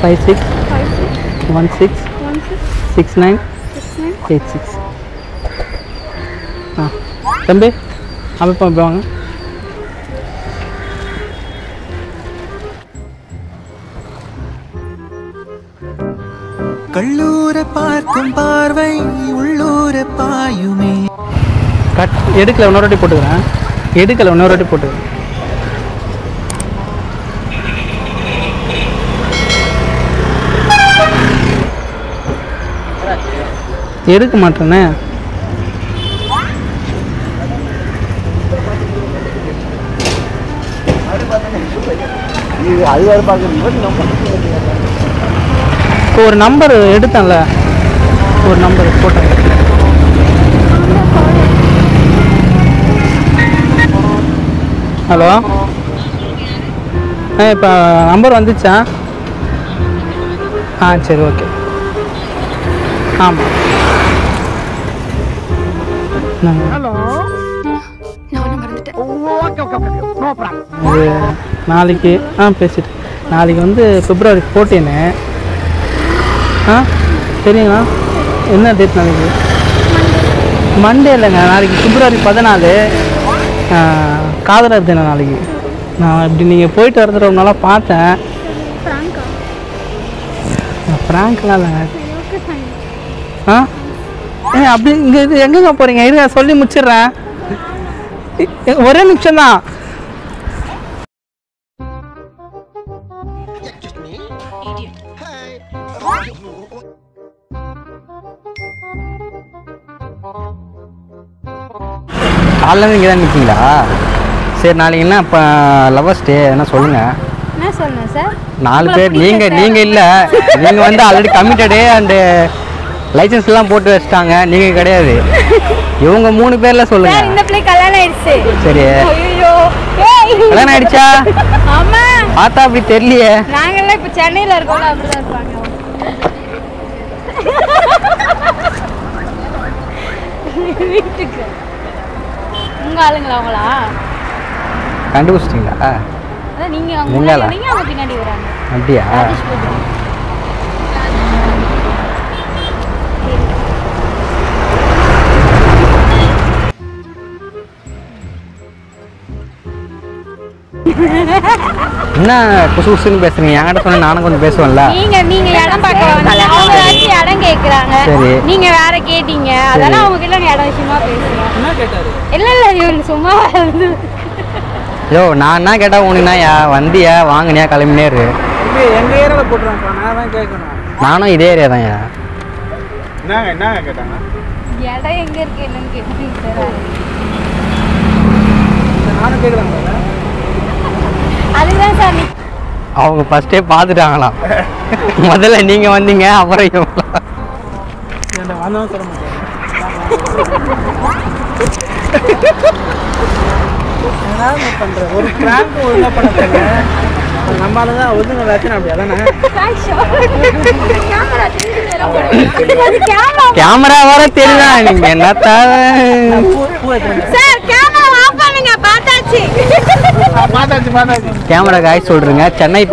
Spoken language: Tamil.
56166986 தம்பி அப்போ வாங்க. கல்லூர பார்க்கும் பார்வை உள்ளூர பாயுமே. எடுக்கல இன்னொரு வாட்டி போட்டுக்கிறேன். எடுக்க மாட்டேனே. ஒரு நம்பர் எடுத்தேன்ல, ஒரு நம்பர் போட்டேன். ஹலோ, இப்போ நம்பர் வந்துச்சா? சரி, ஓகே. ஆமாம். ஹலோ, இது நாளைக்கு பேசிட்டு நாளைக்கு வந்து February 14. சரிங்களா? என்ன டேட் நாளைக்கு? மண்டே இல்லைங்க, நாளைக்கு February 14 காதலர் தினம் நாளைக்கு. நான் இப்படி நீங்கள் போயிட்டு வரது ரொம்ப நாளாக பார்த்தேன். ஃப்ராங்க்லாம் இல்லைங்க. அப்படி இங்கே இது எங்கெங்க போகிறீங்க? இருங்க சொல்லி முடிச்சிடுறேன். ஒரே நிமிஷம் தான். காலையில் இங்கே தான் நிற்பீங்களா? சரி, நாளைக்கு என்ன இப்போ லவர்ஸ் டே என்ன சொல்லுங்கள். என்ன சொல்லுங்கள் சார்? 4 பேர். நீங்கள் இல்லை, நீங்கள் வந்து ஆல்ரெடி கமிட்டடு அண்டு லைசன்ஸ்லாம் போட்டு வச்சுட்டாங்க. நீங்கள் கிடையாது. இவங்க 3 பேரில் சொல்லுங்கள். இந்த பிள்ளை கல்யாணம் ஆயிடுச்சு. சரி, கல்யாணம் ஆயிடுச்சா? ஆமாம். பார்த்தா அப்படி தெரியலையே. நாங்கள்லாம் இப்போ சென்னையில் இருக்கோம், அப்படிதான் இருப்பாங்க. வீட்டுக்கு உங்க ஆளுங்களா? அவங்களா கண்டுபிடிச்சிட்டீங்களா? அதான் நீங்க அவங்க பின்னாடி வராங்க. அப்படியா? என்ன குசு குசுன்னு பேசுறீங்க? என்கிட்ட சொன்ன நானும் கொஞ்சம் பேசுவேன்ல. நீங்க இடம் பார்க்க வந்தீங்க, அவங்க இடம் கேக்குறாங்க. நீங்க வேற கேட்டீங்க, அதெல்லாம் அவங்க கிட்ட இடம் விஷயமா பேசுறீங்க. என்ன கேட்டாரு? இல்ல இவங்க சும்மா வந்து யோ, நான் என்ன கேட்டா உனக்குனா வந்தியா வாங்கினியா கிளம்பினேரு. எங்க ஏரியால போட்டுறாங்க. நான் தான் கேட்கணும். நானும் இதே ஏரியா தான். என்ன கேட்டாங்க? இடம் எங்க இருக்கு என்னன்னு கேட்டீங்க சார். நானும் கேட்குறாங்க. அதுதான் சார். அவங்க ஃபர்ஸ்டே பார்த்துட்டாங்களாம். முதல்ல நீங்க வந்தீங்க, அப்புறம் வந்தவன் சொல்ல மாட்டேன். பண்ற ஒரு பிராங்க் ஒழுங்கா பண்ண நம்மளாலதான் ஒழுங்கு வச்சு அப்படி அதானே. கேமரா வர தெரியுதா? நீங்க என்னத்தா கேமரா காய் சொல்றீங்க. சென்னை